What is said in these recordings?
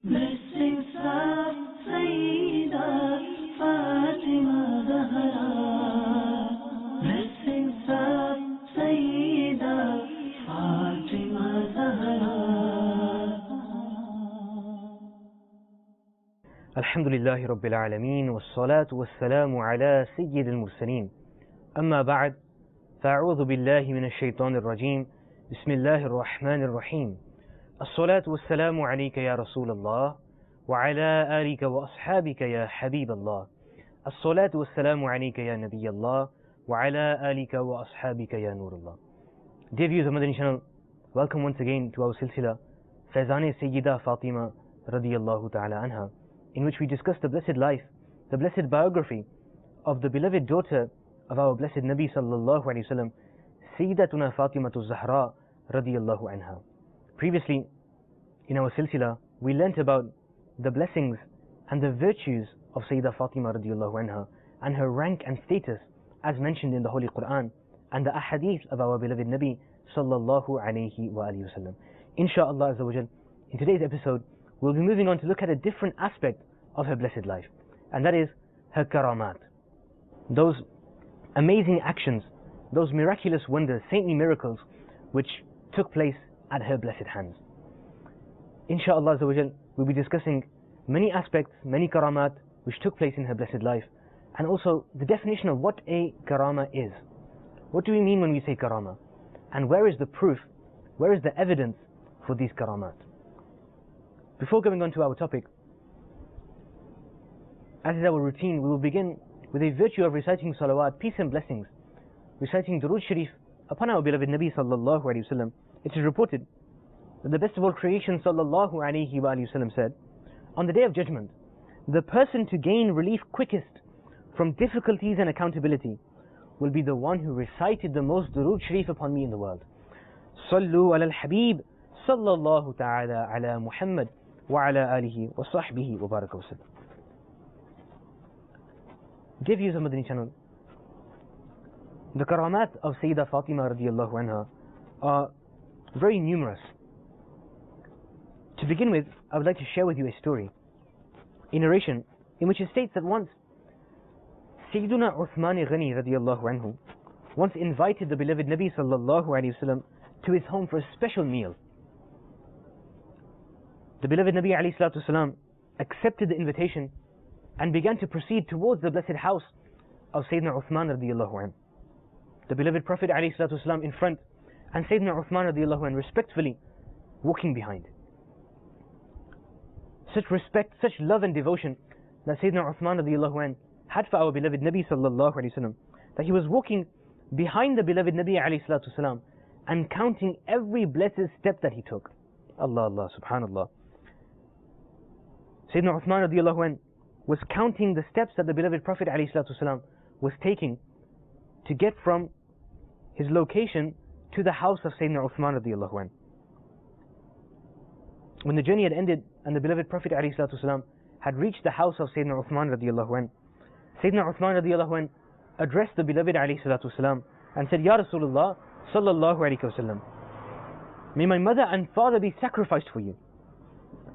Blessings of Sayyida Fatima Zahra. Blessings of Sayyida Fatima Zahra. Alhamdulillahi Rabbil Alameen, wassalatu wassalamu ala Sayyidil Mursaleen. Amma ba'd, fa'a'udhu billahi minash shaitanir rajim. Bismillahir Rahmanir Rahim. As-salatu wassalamu alayka ya Rasulallah, wa ala alika wa ashabika ya Habiballah. As-salatu wassalamu alayka ya Nabiyallah, wa ala alika wa ashabika ya Nurullah. Dear viewers of Madani channel, welcome once again to our silsila, Faizan Sayyida Fatima radiyallahu ta'ala anha, in which we discuss the blessed life, the blessed biography of the beloved daughter of our blessed Nabi sallallahu alayhi wa sallam, Sayyidatuna Fatimatu Zahra radiyallahu anha. Previously, in our silsila, we learnt about the blessings and the virtues of Sayyidah Fatima radiyallahu anha and her rank and status as mentioned in the Holy Quran and the ahadith of our beloved Nabi sallallahu alayhi wa sallam. Insha'Allah Azza wa Jal, in today's episode, we'll be moving on to look at a different aspect of her blessed life, and that is her karamat. Those amazing actions, those miraculous wonders, saintly miracles, which took place at her blessed hands. Insha'Allah Azza wa Jal, we'll be discussing many aspects, many karamat, which took place in her blessed life, and also the definition of what a karama is. What do we mean when we say karama? And where is the proof, where is the evidence for these karamat? Before going on to our topic, as is our routine, we will begin with a virtue of reciting salawat, peace and blessings, reciting Durood Sharif upon our beloved Nabi sallallahu alayhi wa sallam. It is reported that the best of all creation sallallahu alayhi wa sallam said, on the day of judgment, the person to gain relief quickest from difficulties and accountability will be the one who recited the most Durood Sharif upon me in the world. Sallu ala al-Habib sallallahu ta'ala ala Muhammad wa ala alihi wa sahbihi wa baraka wa sallam. Dear viewers of Madani channel, the karamat of Sayyidah Fatima radiyallahu anha are very numerous. To begin with, I would like to share with you a story, a narration in which it states that once Sayyiduna Uthman Ghani radiyallahu anhu once invited the beloved Nabi sallallahu alayhi wa sallam to his home for a special meal. The beloved Nabi alayhi salatu wasalam accepted the invitation and began to proceed towards the blessed house of Sayyidina Uthman radiyallahu anhu. The beloved Prophet alayhi salatu wasalam in front and Sayyidina Uthman radiyallahu anhu respectfully walking behind. Such respect, such love and devotion that Sayyidina Uthman radiyallahu anhu had for our beloved Nabi sallallahu alayhi wa sallam, that he was walking behind the beloved Nabi alayhi salatu wasalam and counting every blessed step that he took. Allah, Allah, subhanallah. Sayyidina Uthman radiallahu anh was counting the steps that the beloved Prophet alayhi salatu wasalam was taking to get from his location to the house of Sayyidina Uthman radiallahu anh. When the journey had ended and the beloved Prophet alayhi salatu wasalam had reached the house of Sayyidina Uthman radiallahu anh, Sayyidina Uthman radiallahu anh addressed the beloved alayhi salatu wasalam and said, Ya Rasulullah sallallahu alayhi wa sallam, may my mother and father be sacrificed for you.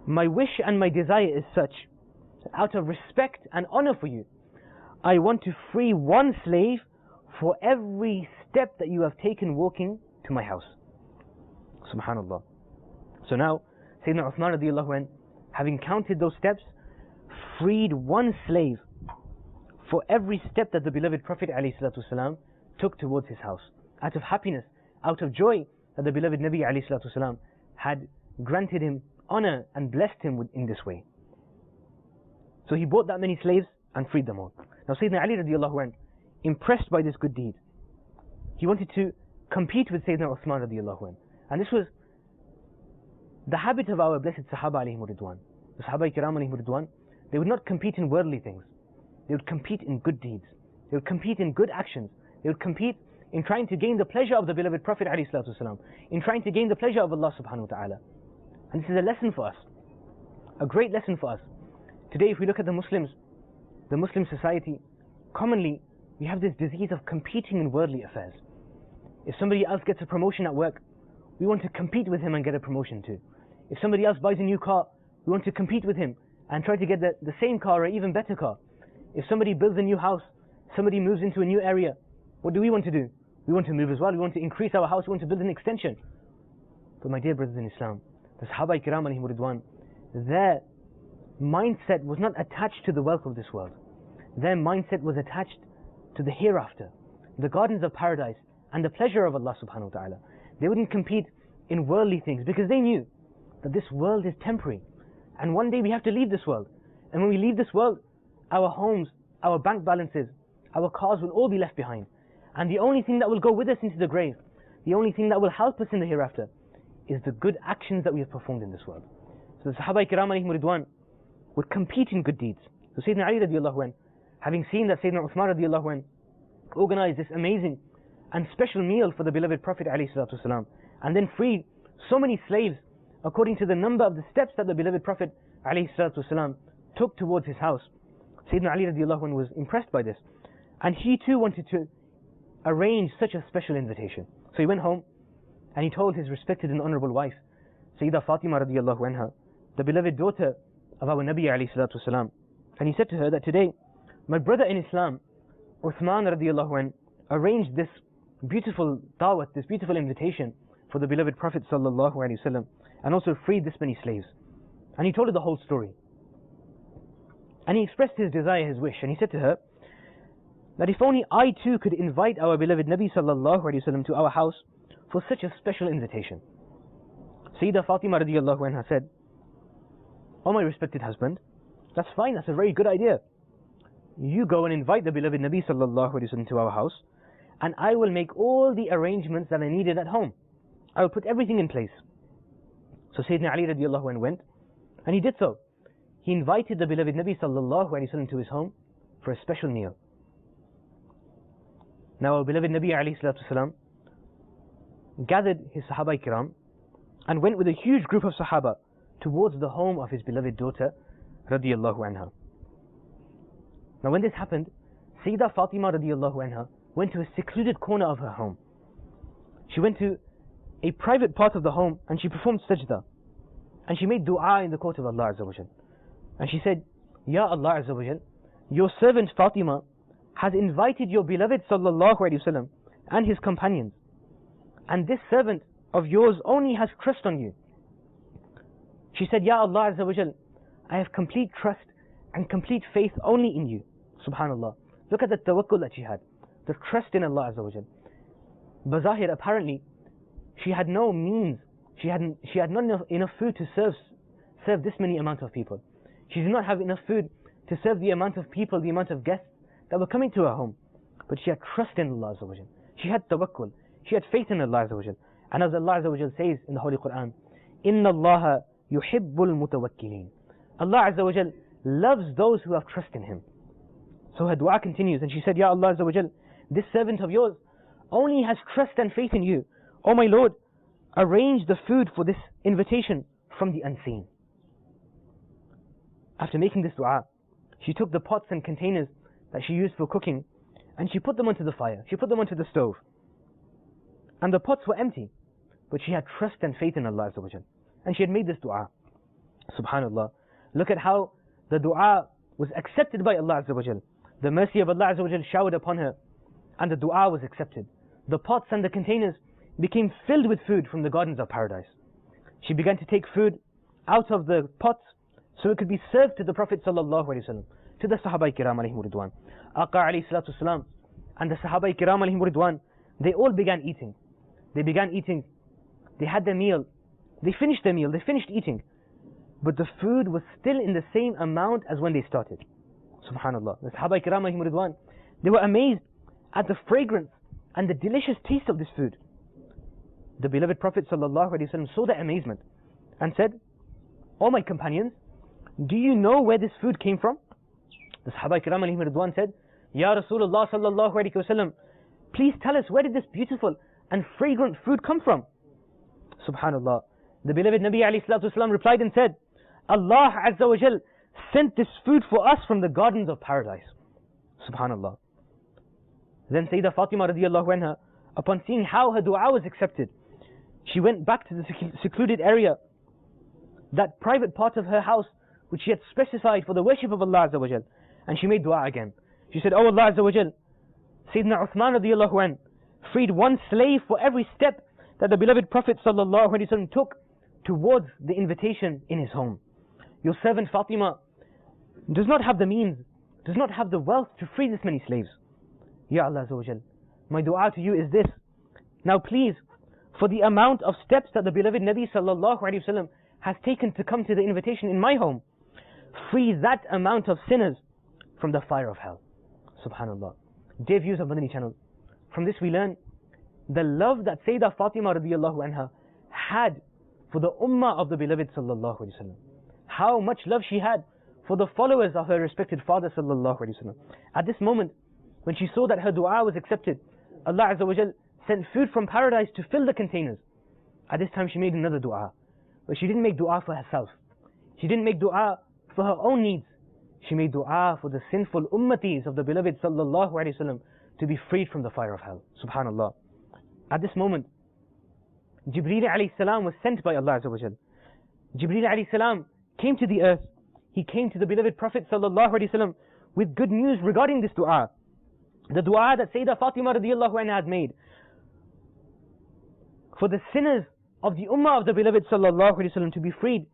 My wish and my desire is such that out of respect and honor for you, I want to free one slave for every step that you have taken walking to my house. Subhanallah. So now, Sayyidina Uthman radiallahu anh, having counted those steps, freed one slave for every step that the beloved Prophet alayhi salatu wasalam took towards his house, out of happiness, out of joy that the beloved Nabi alayhi salatu wasalam had granted him honor and blessed him in this way. So he bought that many slaves and freed them all. Now Sayyidina Ali radiallahu anh, impressed by this good deed, he wanted to compete with Sayyidina Uthman radiallahu anh. And this was the habit of our blessed Sahaba alayhim ridwan. The Sahaba kiram alayhim ridwan, they would not compete in worldly things. They would compete in good deeds. They would compete in good actions. They would compete in trying to gain the pleasure of the beloved Prophet alayhi salatu wasalam, in trying to gain the pleasure of Allah subhanahu wa ta'ala. And this is a lesson for us, a great lesson for us. Today if we look at the Muslims, the Muslim society, commonly we have this disease of competing in worldly affairs. If somebody else gets a promotion at work, we want to compete with him and get a promotion too. If somebody else buys a new car, We want to compete with him and try to get the same car or even better car. If somebody builds a new house, somebody moves into a new area, what do we want to do? We want to move as well. We want to increase our house. We want to build an extension. But my dear brothers in Islam, the Sahaba Kiram alayhim ridwan, their mindset was not attached to the wealth of this world. Their mindset was attached to the hereafter, the gardens of paradise and the pleasure of Allah subhanahu wa ta'ala. They wouldn't compete in worldly things because they knew that this world is temporary and one day we have to leave this world. And when we leave this world, our homes, our bank balances, our cars will all be left behind. And the only thing that will go with us into the grave, the only thing that will help us in the hereafter, is the good actions that we have performed in this world. So the Sahaba Kiram alayhim ridwan would compete in good deeds. So Sayyidina Ali radiallahu anhu, having seen that Sayyidina Uthman radiallahu anhu organized this amazing and special meal for the beloved Prophet alayhi salatu wasalam, and then freed so many slaves according to the number of the steps that the beloved Prophet alayhi salatu wasalam took towards his house, Sayyidina Ali radiallahu anhu was impressed by this, and he too wanted to arrange such a special invitation. So he went home and he told his respected and honorable wife, Sayyidah Fatima radiallahu anha, the beloved daughter of our Nabi alayhi salatu wasalam, and he said to her that today my brother in Islam, Uthman radiallahu anhu, arranged this beautiful da'wat, this beautiful invitation for the beloved Prophet sallallahu alaihi wasallam, and also freed this many slaves. And he told her the whole story. And he expressed his desire, his wish, and he said to her that if only I too could invite our beloved Nabi sallallahu alaihi wasallam to our house for such a special invitation. Sayyidah Fatima radiallahu anha said, "Oh my respected husband, that's fine, that's a very good idea. You go and invite the beloved Nabi sallallahu alaihi wasallam to our house, and I will make all the arrangements that are needed at home. I will put everything in place." So Sayyidina Ali radiallahu anhu went, and he did so. He invited the beloved Nabi sallallahu alaihi wasallam to his home for a special meal. Now our beloved Nabi alayhi salatu wasalam gathered his Sahaba Kiram and went with a huge group of Sahaba towards the home of his beloved daughter radiallahu anha. Now when this happened, Sayyidah Fatima radiallahu anha went to a secluded corner of her home. She went to a private part of the home and she performed sajda. And she made dua in the court of Allah Azza wa Jal. And she said, "Ya Allah Azza wa Jal, your servant Fatima has invited your beloved sallallahu alaihi wasallam and his companions. And this servant of yours only has trust on you." She said, "Ya Allah Azza wa Jal, I have complete trust and complete faith only in you." Subhanallah. Look at the tawakkul that she had, the trust in Allah Azza wa Jal. Bazahir, apparently, she had no means, she had not enough food to serve this many amount of people. She did not have enough food to serve the amount of people, the amount of guests that were coming to her home. But she had trust in Allah Azza wa Jal. She had tawakkul. She had faith in Allah Azza wa Jal. And as Allah Azza wa Jal says in the Holy Quran, "Inna Allah yuhibbul mutawakkilin." Allah Azza wa Jal loves those who have trust in Him. So her dua continues, and she said, "Ya Allah Azza wa Jal, this servant of yours only has trust and faith in you. Oh my Lord, arrange the food for this invitation from the unseen." After making this dua, she took the pots and containers that she used for cooking and she put them onto the fire. She put them onto the stove. And the pots were empty, but she had trust and faith in Allah Azza wa Jal. And she had made this dua. Subhanallah. Look at how the dua was accepted by Allah Azza wa Jal. The mercy of Allah Azza wa Jal showered upon her, and the dua was accepted. The pots and the containers became filled with food from the gardens of paradise. She began to take food out of the pots so it could be served to the Prophet sallallahu alaihi wasallam, to the Sahaba Kiram alayhim ridwan. Aqa alayhi salatu wasalam and the Sahaba Kiram alayhim ridwan, they all began eating. They began eating. They had their meal. They finished their meal. They finished eating. But the food was still in the same amount as when they started. Subhanallah. The Sahaba Kiram alayhim ridwan, they were amazed at the fragrance and the delicious taste of this food. The beloved Prophet sallallahu alaihi wasallam saw their amazement and said, "O my companions, do you know where this food came from?" The Sahaba Kiram alayhim ridwan said, "Ya Rasulullah sallallahu alaihi wasallam, please tell us, where did this beautiful and fragrant food come from?" Subhanallah. The beloved Nabi alayhi salatu wasallam replied and said, "Allah Azza wa Jal sent this food for us from the gardens of paradise." Subhanallah. Then Sayyidah Fatima radiallahu anha, upon seeing how her dua was accepted, she went back to the secluded area that private part of her house which she had specified for the worship of Allah Azza wa Jal. And she made dua again. She said, "Oh Allah Azza wa Jal, Sayyidina Uthman radiallahu anh freed one slave for every step that the beloved Prophet sallallahu alaihi wasallam took towards the invitation in his home. Your servant Fatima does not have the means, does not have the wealth to free this many slaves. Ya Allah Azza wa Jal, my dua to you is this. Now please, for the amount of steps that the beloved Nabi sallallahu alaihi wasallam has taken to come to the invitation in my home, free that amount of sinners from the fire of hell." Subhanallah. Dear viewers of Madani channel, from this we learn the love that Sayyidah Fatima radiallahu anha had for the ummah of the beloved sallallahu alaihi wasallam. How much love she had for the followers of her respected father sallallahu alaihi wasallam. At this moment, when she saw that her dua was accepted, Allah Azza wa Jal sent food from paradise to fill the containers. At this time she made another dua, but she didn't make dua for herself. She didn't make dua for her own needs. She made dua for the sinful ummatis of the beloved sallallahu alaihi wasallam to be freed from the fire of hell. Subhanallah. At this moment, Jibreel alayhi salam was sent by Allah Azza wa Jal. Jibreel alayhi salam came to the earth. He came to the beloved Prophet sallallahu alaihi wasallam with good news regarding this dua. The dua that Sayyidah Fatima radiallahu anha had made for the sinners of the ummah of the beloved sallallahu alaihi wasallam to be freed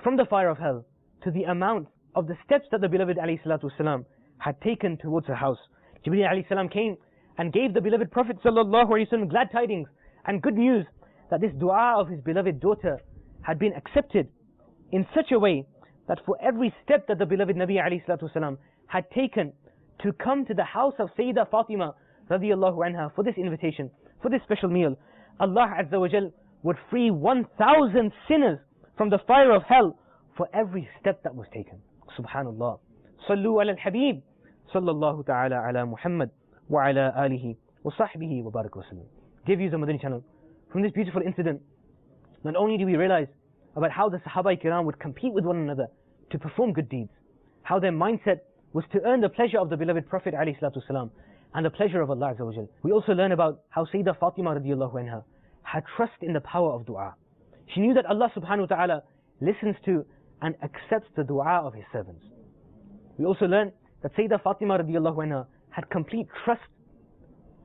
from the fire of hell, to the amount of the steps that the beloved alayhi salatu wasalam had taken towards her house. Jibreel alayhi salam came and gave the beloved Prophet sallallahu alaihi wasallam glad tidings and good news that this dua of his beloved daughter had been accepted in such a way that for every step that the beloved Nabi alayhi salatu wasalam had taken to come to the house of Sayyidah Fatima radiallahu anha for this invitation, for this special meal, Allah Azza wa Jal would free 1,000 sinners from the fire of hell for every step that was taken. Subhanallah. Sallu ala al-Habib sallallahu ta'ala ala Muhammad wa ala alihi wa sahbihi wa barak wa sallam. Dear viewers of Madani channel, from this beautiful incident, not only do we realize about how the Sahaba Kiram would compete with one another to perform good deeds, how their mindset was to earn the pleasure of the beloved Prophet alayhi salatu wasalam and the pleasure of Allah Azza wa Jal. We also learn about how Sayyidah Fatima radiallahu anha had trust in the power of dua. She knew that Allah subhanahu wa ta'ala listens to and accepts the dua of his servants. We also learn that Sayyidah Fatima radiallahu anha had complete trust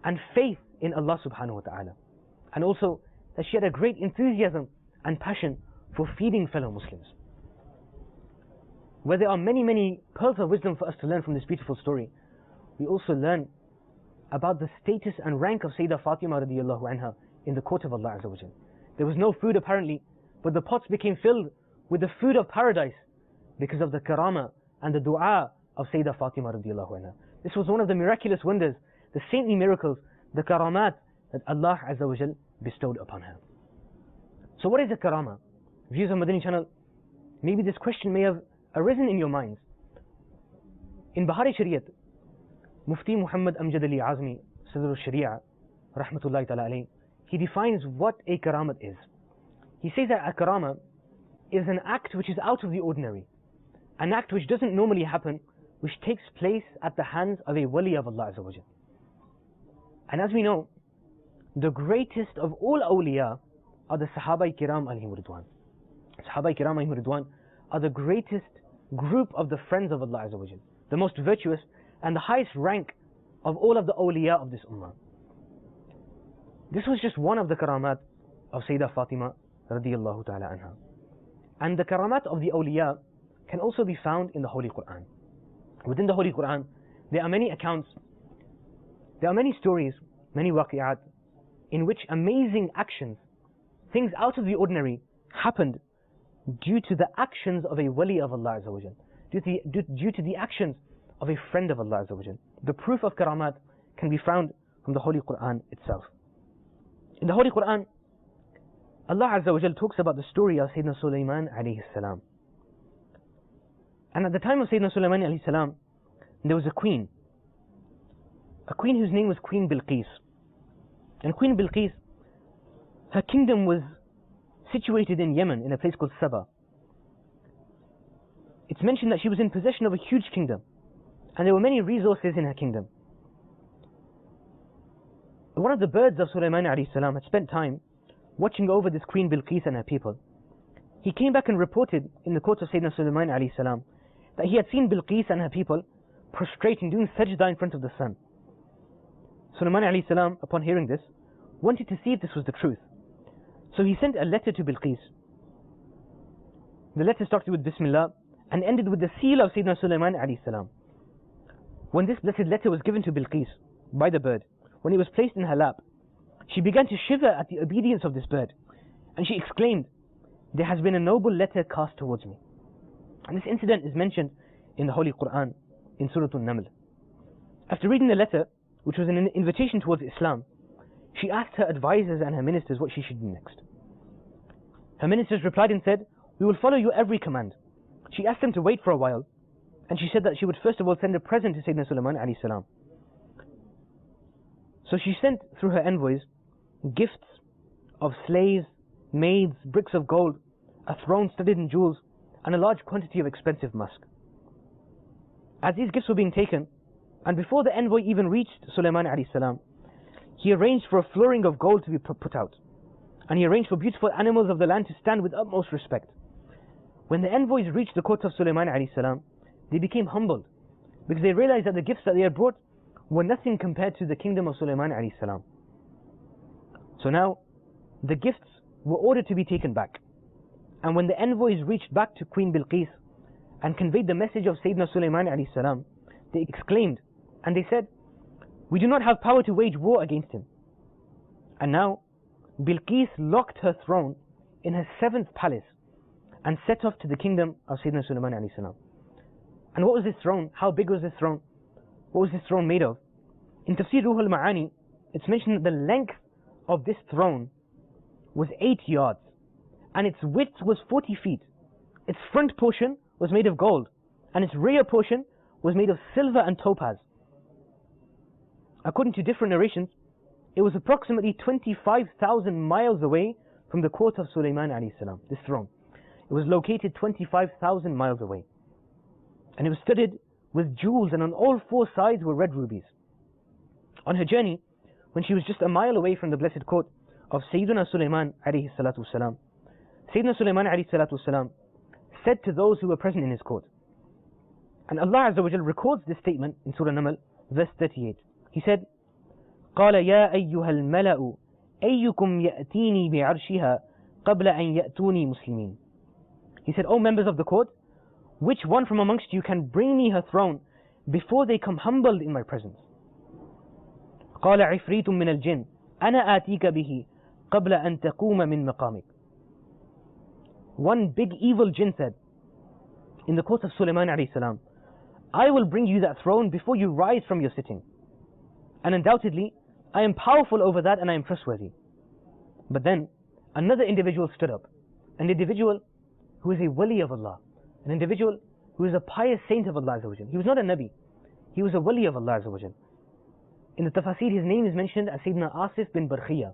and faith in Allah subhanahu wa ta'ala. And also that she had a great enthusiasm and passion for feeding fellow Muslims. Where there are many, many pearls of wisdom for us to learn from this beautiful story, we also learn about the status and rank of Sayyidah Fatima radiallahu anha in the court of Allah Azza wa Jal. There was no food apparently, but the pots became filled with the food of paradise because of the karama and the dua of Sayyidah Fatima radiallahu anha. This was one of the miraculous wonders, the saintly miracles, the karamat that Allah Azza wa Jal bestowed upon her. So what is a karama? Viewers of Madani channel, maybe this question may have arisen in your minds. In Bahari Shariat, Mufti Muhammad Amjad Ali Azmi, Sadr al-Sharia, rahmatullahi ta'ala alayhi, he defines what a karamat is. He says that a karama is an act which is out of the ordinary, an act which doesn't normally happen, which takes place at the hands of a wali of Allah Azza wa Jal. And as we know, the greatest of all awliya are the Sahaba Kiram alayhim ridwan. Sahaba Kiram alayhim ridwan are the greatest group of the friends of Allah Azza wa Jal, the most virtuous and the highest rank of all of the awliya of this ummah. This was just one of the karamat of Sayyidah Fatima radiallahu ta'ala anha. And the karamat of the awliya can also be found in the Holy Quran. Within the Holy Quran, there are many accounts, there are many stories, many waqi'at, in which amazing actions, things out of the ordinary, happened due to the actions of a wali of Allah Azza wa Jal, due to the actions of a friend of Allah Azza wa Jal. The proof of karamat can be found from the Holy Quran itself. In the Holy Quran, Allah Azza wa Jal talks about the story of Sayyidina Sulaiman alayhi salam. And at the time of Sayyidina Sulaiman alayhi salam, there was a queen whose name was Queen Bilqis. And Queen Bilqis, her kingdom was situated in Yemen, in a place called Saba. It's mentioned that she was in possession of a huge kingdom, and there were many resources in her kingdom. One of the birds of Sulaiman alayhi salam had spent time watching over this Queen Bilqis and her people. he came back and reported in the court of Sayyidina Sulaiman alayhi salam that he had seen Bilqis and her people prostrating, doing sajda in front of the sun. Sulaiman alayhi salam, upon hearing this, wanted to see if this was the truth. So he sent a letter to Bilqis. The letter started with Bismillah and ended with the seal of Sayyidina Sulaiman alayhi salam. When this blessed letter was given to Bilqis by the bird, when it was placed in her lap, she began to shiver at the obedience of this bird, and she exclaimed, "There has been a noble letter cast towards me." And this incident is mentioned in the Holy Quran in Surah An-Naml. After reading the letter, which was an invitation towards Islam, she asked her advisors and her ministers what she should do next. Her ministers replied and said, "We will follow your every command." She asked them to wait for a while, and she said that she would first of all send a present to Sayyidina Sulaiman alayhi salam. So she sent through her envoys gifts of slaves, maids, bricks of gold, a throne studded in jewels, and a large quantity of expensive musk. As these gifts were being taken, and before the envoy even reached Sulaiman alayhi salam, he arranged for a flooring of gold to be put out, and he arranged for beautiful animals of the land to stand with utmost respect. When the envoys reached the court of Sulaiman alayhi salam, they became humbled, because they realized that the gifts that they had brought were nothing compared to the kingdom of Sulaiman alayhi salam. So now, the gifts were ordered to be taken back. And when the envoys reached back to Queen Bilqis and conveyed the message of Sayyidina Sulaiman alayhi salam, they exclaimed, and they said, "We do not have power to wage war against him." And now, Bilqis locked her throne in her 7th palace and set off to the kingdom of Sayyidina Sulaiman alayhi salam. And what was this throne? How big was this throne? What was this throne made of? In Tafsir Ruh al-Ma'ani, it's mentioned that the length of this throne was 8 yards, and its width was 40 feet. Its front portion was made of gold, and its rear portion was made of silver and topaz. According to different narrations, it was approximately 25,000 miles away from the court of Sulaiman alayhi salam, this throne. It was located 25,000 miles away. And it was studded with jewels, and on all 4 sides were red rubies. On her journey, when she was just a mile away from the blessed court of Sayyidina Sulaiman alayhi salatu wasalam, Sayyidina Sulaiman alayhi salatu wasalam said to those who were present in his court, and Allah Azza wa Jal records this statement in Surah Naml, verse 38. He said, قال يا أيها الملأ أيكم يأتيني بعرشها قبل أن يأتوني مسلمين. He said, "O members of the court, which one from amongst you can bring me her throne before they come humbled in my presence?" قال عفريت من الجن أنا آتيك به قبل أن تقوم من مقامك. One big evil jinn said in the court of Sulaiman alayhi salam, "I will bring you that throne before you rise from your sitting. And undoubtedly, I am powerful over that and I am trustworthy." But then, another individual stood up. An individual who is a wali of Allah. An individual who is a pious saint of Allah Azza wa Jal. He was not a Nabi. He was a wali of Allah Azza wa Jal. In the tafasir, his name is mentioned as Sayyidina Asif bin Barkhiyya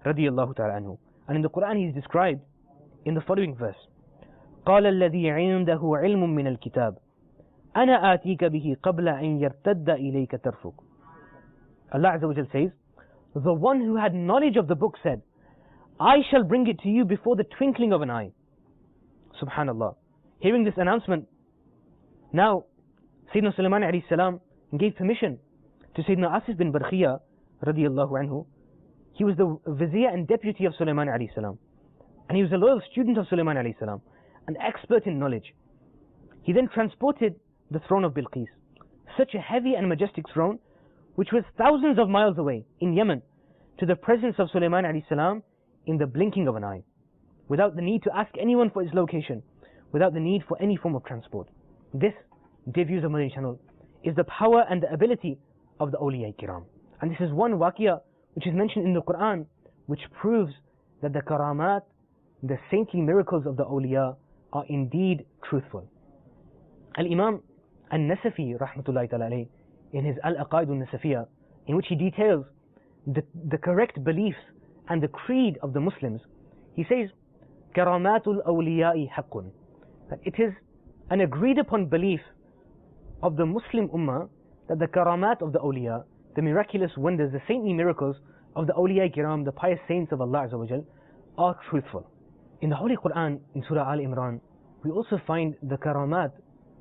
radiyallahu ta'ala anhu. And in the Quran, he is described in the following verse. قال الذي عنده علم من الكتاب أنا آتيك به قبل أن يرتد إليك طرفك. Allah Azza wa Jal says, the one who had knowledge of the book said, "I shall bring it to you before the twinkling of an eye." Subhanallah. Hearing this announcement, now Sayyidina Sulaiman alayhi salam gave permission to Sayyidina Asif bin Barkhiyya radiyallahu anhu. He was the vizier and deputy of Sulaiman alayhi salam, and he was a loyal student of Sulaiman alayhi salam, an expert in knowledge. He then transported the throne of Bilqis, such a heavy and majestic throne, which was thousands of miles away in Yemen, to the presence of Sulaiman alayhi salam in the blinking of an eye, without the need to ask anyone for its location, without the need for any form of transport. This, dear viewers of Madani Channel, is the power and the ability of the awliya kiram. And this is one waqiyah which is mentioned in the Quran, which proves that the karamat, the saintly miracles of the awliya, are indeed truthful. Al-Imam An-Nasafi rahmatullahi ta'ala alayhi, in his Al-Aqaid al-Nasafiyah, in which he details the correct beliefs and the creed of the Muslims, he says, Karamatul awliya'i haqqun, that it is an agreed upon belief of the Muslim Ummah that the karamat of the awliya, the miraculous wonders, the saintly miracles of the awliya kiram, the pious saints of Allah Azza wa Jal, are truthful. In the Holy Quran, in Surah Al Imran, we also find the karamat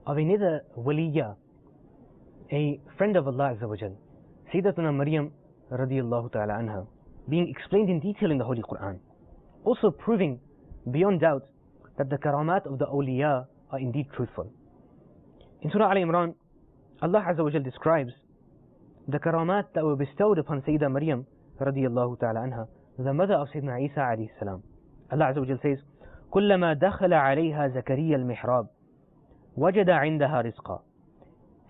of another waliya, a friend of Allah Azza wa Jal, Sayyidatuna Maryam radiyallahu ta'ala anha, being explained in detail in the Holy Quran, also proving beyond doubt that the karamat of the awliya are indeed truthful. In Surah Al Imran, Allah Azza wa Jal describes the karamat that were bestowed upon Sayyidah Maryam radiyallahu ta'ala anha, the mother of Sayyidina Isa alayhi salam. Allah Azza wa Jal says, كلما دخل عليها زكريا المحراب وجد عندها رزقا.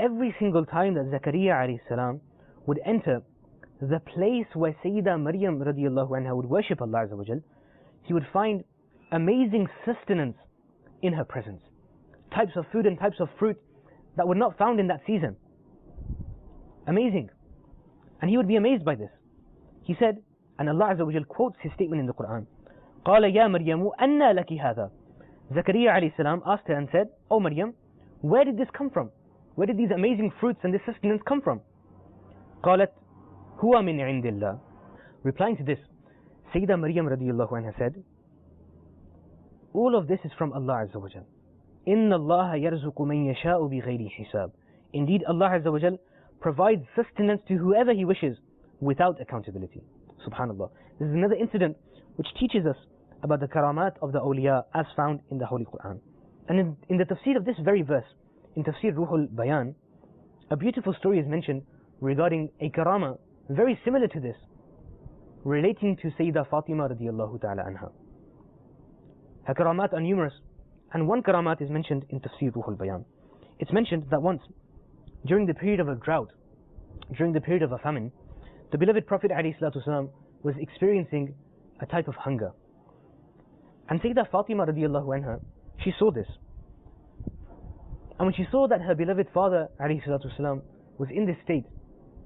Every single time that Zakaria alayhi salam would enter the place where Sayyidah Maryam radiyallahu anha would worship Allah Azza wa Jal, he would find amazing sustenance in her presence. Types of food and types of fruit that were not found in that season. Amazing. And he would be amazed by this. He said, and Allah Azza wa Jal quotes his statement in the Quran, قال يا مريم أنى لك هذا. Zakaria alayhi salam asked her and said, "O Maryam, where did this come from? Where did these amazing fruits and this sustenance come from?" قالت هو من عند الله. Replying to this, Sayyidah Maryam radiyallahu anha said, all of this is from Allah Azza wa Jal. إن الله يرزق من يشاء بغير حساب. Indeed, Allah Azza wa Jal provides sustenance to whoever He wishes without accountability. Subhanallah. This is another incident which teaches us about the karamat of the awliya as found in the Holy Quran. And in the tafsir of this very verse, in Tafsir Ruhul Bayan, a beautiful story is mentioned regarding a karama very similar to this, relating to Sayyidah Fatima radiyallahu ta'ala anha. Her karamat are numerous, and one karamat is mentioned in Tafsir Ruhul Bayan. It's mentioned that once, during the period of a drought, during the period of a famine, the beloved Prophet ﷺ was experiencing a type of hunger. And Sayyidah Fatima radiyallahu anha, she saw this. And when she saw that her beloved father ﷺ was in this state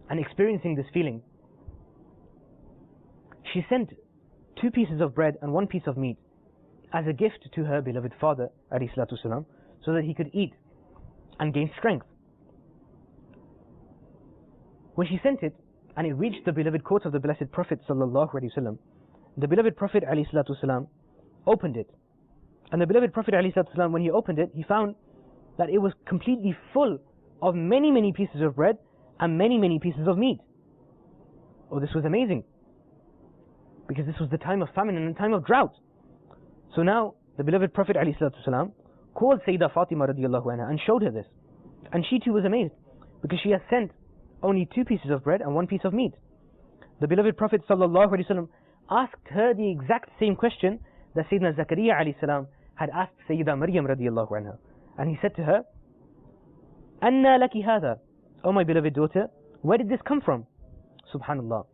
and experiencing this feeling, she sent 2 pieces of bread and 1 piece of meat as a gift to her beloved father ﷺ, so that he could eat and gain strength. When she sent it and it reached the beloved court of the blessed Prophet sallallahu alaihi wasallam, the beloved Prophet ﷺ opened it. And the beloved Prophet ﷺ, when he opened it, he found that it was completely full of many, many pieces of bread and many, many pieces of meat. Oh, this was amazing, because this was the time of famine and the time of drought. So now the beloved Prophet ﷺ called Sayyidah Fatima radiyallahu anha and showed her this. And she too was amazed, because she has sent only 2 pieces of bread and 1 piece of meat. The beloved Prophet sallallahu alaihi wasallam asked her the exact same question that Sayyidina Zakaria alayhi salam had asked Sayyidah Maryam radiyallahu anha. And he said to her, أَنَّا لَكِ هَذَا. Oh my beloved daughter, where did this come from? Subhanallah.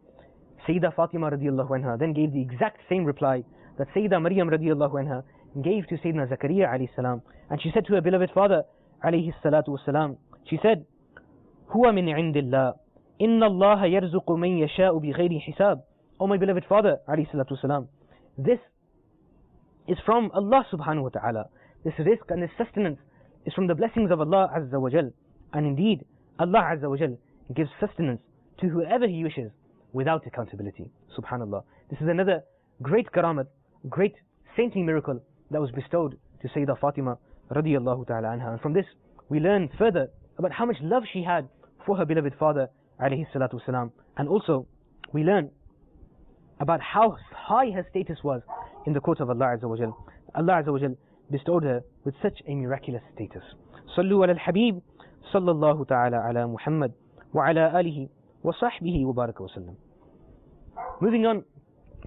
Sayyidah Fatima radiyallahu anha then gave the exact same reply that Sayyidah Maryam radiyallahu anha gave to Sayyidina Zakaria alayhi salam. And she said to her beloved father alayhi salatu wasalam, she said, هُوَ مِنْ عِنْدِ اللَّهِ إِنَّ اللَّهَ يَرْزُقُ مَنْ يَشَاءُ بِغَيْرِ حِسَابٍ. Oh my beloved father alayhi salatu wasalam, this is from Allah subhanahu wa ta'ala. This rizq and this sustenance is from the blessings of Allah Azza wa Jal. And indeed, Allah Azza wa Jal gives sustenance to whoever He wishes without accountability. Subhanallah. This is another great karamat, great saintly miracle that was bestowed to Sayyidah Fatima radiyallahu ta'ala anha. And from this, we learn further about how much love she had for her beloved father alayhi salatu wasalam. And also, we learn about how high her status was in the court of Allah Azza wa Jal. Allah Azza wa Jal bestowed her with such a miraculous status. Sallu ala al-Habib sallallahu ta'ala ala Muhammad wa ala alihi wa sahbihi wa baraka wa sallam. Moving on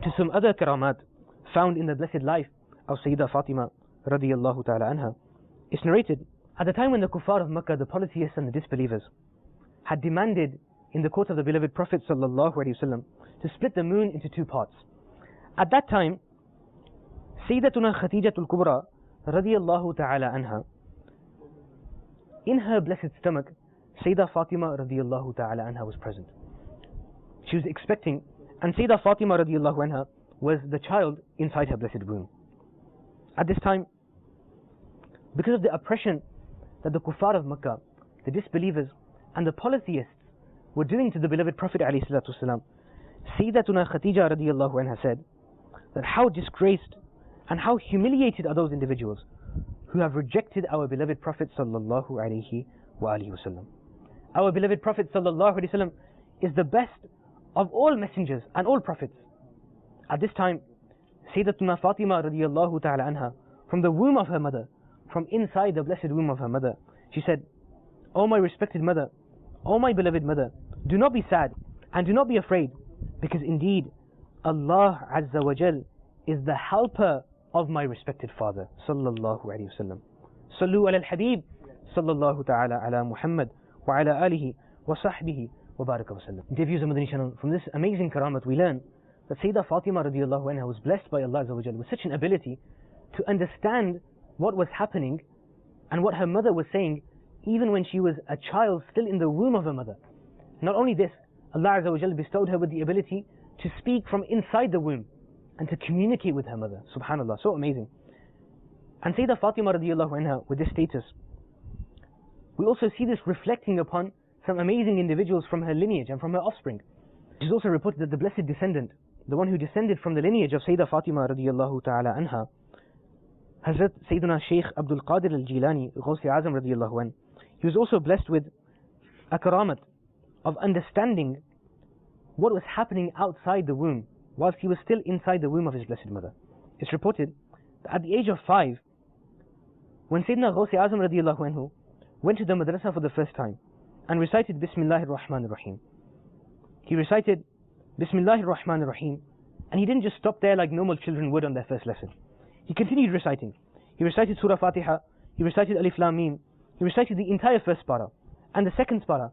to some other karamat found in the blessed life of Sayyidah Fatima radiyallahu ta'ala anha. It's narrated, at the time when the kuffar of Makkah, the polytheists and the disbelievers, had demanded in the court of the beloved Prophet sallallahu alaihi wasallam to split the moon into 2 parts. At that time, Sayyidatuna Khadijatul Kubra radiyallahu ta'ala anha, in her blessed stomach, Sayyidah Fatima radiyallahu ta'ala anha was present. She was expecting, and Sayyidah Fatima radiyallahu anha was the child inside her blessed womb. At this time, because of the oppression that the kuffar of Makkah, the disbelievers and the polytheists were doing to the beloved Prophet alayhi salatu wasalam, Sayyidatuna Khadija radiyallahu anha said that how disgraced And how humiliated are those individuals who have rejected our beloved Prophet sallallahu alaihi wasallam. Our beloved Prophet sallallahu alaihi wasallam is the best of all messengers and all prophets. At this time, Sayyidatuna Fatima radiyallahu ta'ala anha, from the womb of her mother, from inside the blessed womb of her mother, she said, "O my respected mother, O my beloved mother, do not be sad and do not be afraid, because indeed Allah Azza wa Jal is the helper of my respected father." Sallallahu alayhi wasallam. Sallu ala al-Habib, sallallahu ta'ala ala Muhammad, wa ala alihi, wa sahbihi, wa baraka wa sallam. Dear viewers of Madani channel, from this amazing karamat we learn that Sayyidah Fatima radiyallahu anha was blessed by Allah Azza wa Jal with such an ability to understand what was happening and what her mother was saying, even when she was a child still in the womb of her mother. Not only this, Allah Azza wa Jal bestowed her with the ability to speak from inside the womb and to communicate with her mother. Subhanallah, so amazing. And Sayyidah Fatima radiyallahu anha, with this status, we also see this reflecting upon some amazing individuals from her lineage and from her offspring. It is also reported that the blessed descendant, the one who descended from the lineage of Sayyidah Fatima radiyallahu ta'ala anha, Hazrat Sayyidina Shaykh Abdul Qadir al-Jilani, Ghawsi Azam radiyallahu anh, he was also blessed with a karamat of understanding what was happening outside the womb whilst he was still inside the womb of his blessed mother. It's reported that at the age of 5, when Sayyidina Ghawsi Azam radiyallahu anhu went to the madrasa for the first time and recited Bismillahir Rahmanir Rahim, he recited Bismillahir Rahmanir Rahim, and he didn't just stop there like normal children would on their first lesson. He continued reciting. He recited Surah Fatiha, he recited Alif Lam Mim, he recited the entire first para and the second para,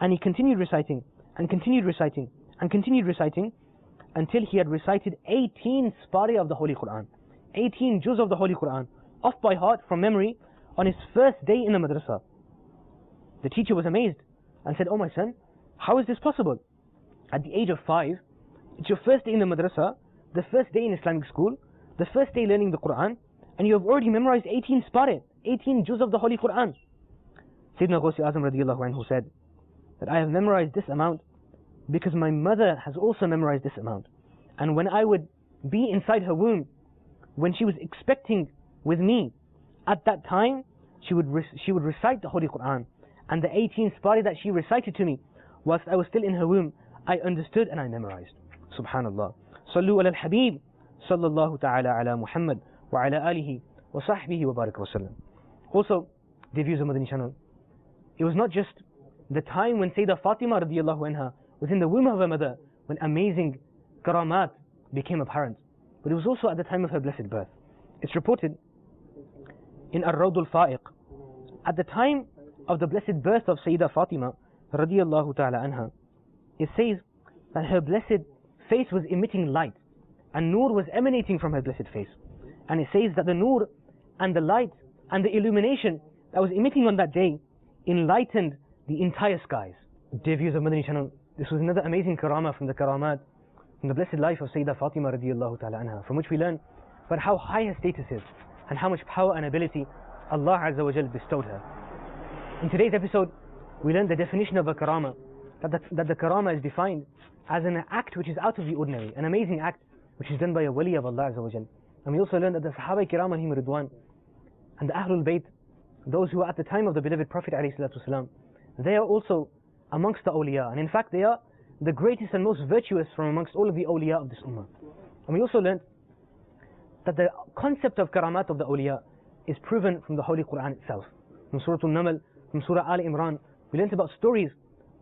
and he continued reciting and continued reciting and continued reciting until he had recited 18 spari of the Holy Quran, 18 juz of the Holy Quran, off by heart from memory, on his first day in the madrasa. The teacher was amazed and said, "Oh my son, how is this possible? At the age of 5, it's your first day in the madrasa, the first day in Islamic school, the first day learning the Quran, and you have already memorized 18 spare, 18 juz of the Holy Quran." Sayyidina Ghawsi Azam radiyallahu anhu said that I have memorized this amount because my mother has also memorized this amount. And when I would be inside her womb, when she was expecting with me, at that time, she would recite the Holy Quran. And the 18 spari that she recited to me whilst I was still in her womb, I understood and I memorized. Subhanallah. Sallu ala al-Habib, sallallahu ta'ala ala Muhammad, wa ala alihi, wa sahbihi, wa baraka wa sallam. Also, the views of Madani channel, it was not just the time when Sayyidah Fatima radiyallahu anha was in the womb of her mother when amazing karamat became apparent, but it was also at the time of her blessed birth. It's reported in Ar-Rawd al-Fa'iq, at the time of the blessed birth of Sayyidah Fatima radiyallahu ta'ala anha, it says that her blessed face was emitting light and nur was emanating from her blessed face. And it says that the nur and the light and the illumination that was emitting on that day enlightened the entire skies. Dear viewers of Madani channel, this was another amazing karama from the karamat, from the blessed life of Sayyidah Fatima radiyallahu ta'ala anha, from which we learn about how high her status is and how much power and ability Allah Azza wa Jal bestowed her. In today's episode, we learn the definition of a karama, that the karama is defined as an act which is out of the ordinary, an amazing act which is done by a wali of Allah Azza wa Jal. And we also learn that the Sahaba Kiram alayhim Ridwan and the Ahlul Bayt, those who were at the time of the beloved Prophet alayhi salatu wasalam, they are also amongst the awliya, and in fact they are the greatest and most virtuous from amongst all of the awliya of this ummah. And we also learned that the concept of karamat of the awliya is proven from the Holy Quran itself. From Surah Al-Naml, from Surah Al Imran, we learned about stories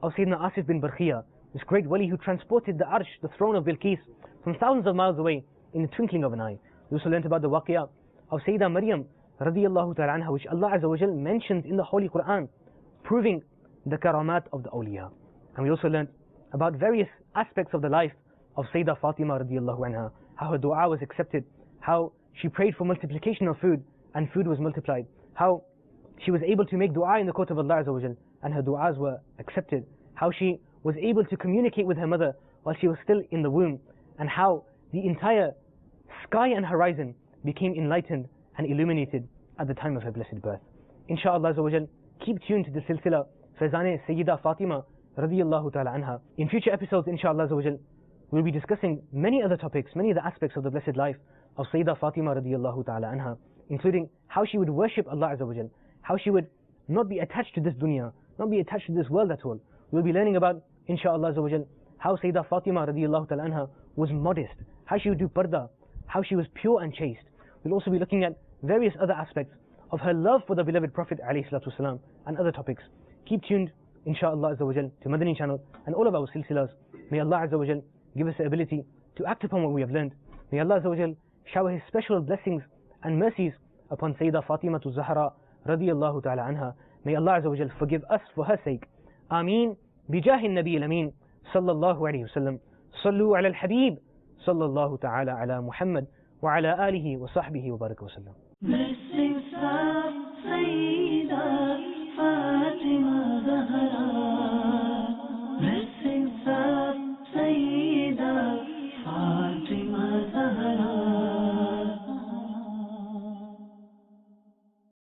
of Sayyidina Asif bin Barkhiyah, this great wali who transported the Arsh, the throne of Bilqis, from thousands of miles away in the twinkling of an eye. We also learned about the waqiyah of Sayyidah Maryam radiyallahu ta'ala anha, which Allah Azza wa Jal mentions in the Holy Quran, proving the karamat of the awliya. And we also learned about various aspects of the life of Sayyidah Fatima radiyallahu anha, how her dua was accepted, how she prayed for multiplication of food and food was multiplied, how she was able to make dua in the court of Allah Azza wa Jal and her duas were accepted, how she was able to communicate with her mother while she was still in the womb, and how the entire sky and horizon became enlightened and illuminated at the time of her blessed birth. Insha'Allah Azza wa Jal, keep tuned to the silsila Faizane Sayyidah Fatima radiyallahu ta'ala anha. In future episodes, insha'Allah Azza wa Jal, we'll be discussing many other topics, many other aspects of the blessed life of Sayyidah Fatima radiallahu ta'ala anha, including how she would worship Allah Azza wa Jal, how she would not be attached to this dunya, not be attached to this world at all. We'll be learning about, inshaAllah Azza wa Jal, how Sayyidah Fatima radiallahu ta'ala anha was modest, how she would do parda, how she was pure and chaste. We'll also be looking at various other aspects of her love for the beloved Prophet alayhi salatu wasalam and other topics. Keep tuned, inshaAllah Azza wa Jal, to Madani channel and all of our silsilas. May Allah Azza wa Jal give us the ability to act upon what we have learned. May Allah Azza wa Jal shower His special blessings and mercies upon Sayyidah Fatima Zahra radiyallahu ta'ala anha. May Allah Azza wa Jal forgive us for her sake. Ameen. Bijahi Nabi al-Amin. Sallallahu alayhi wa sallam. Sallu ala al-Habib. Sallallahu ta'ala ala Muhammad. Wa ala alihi wa sahbihi wa baraka wa sallam. Blessings of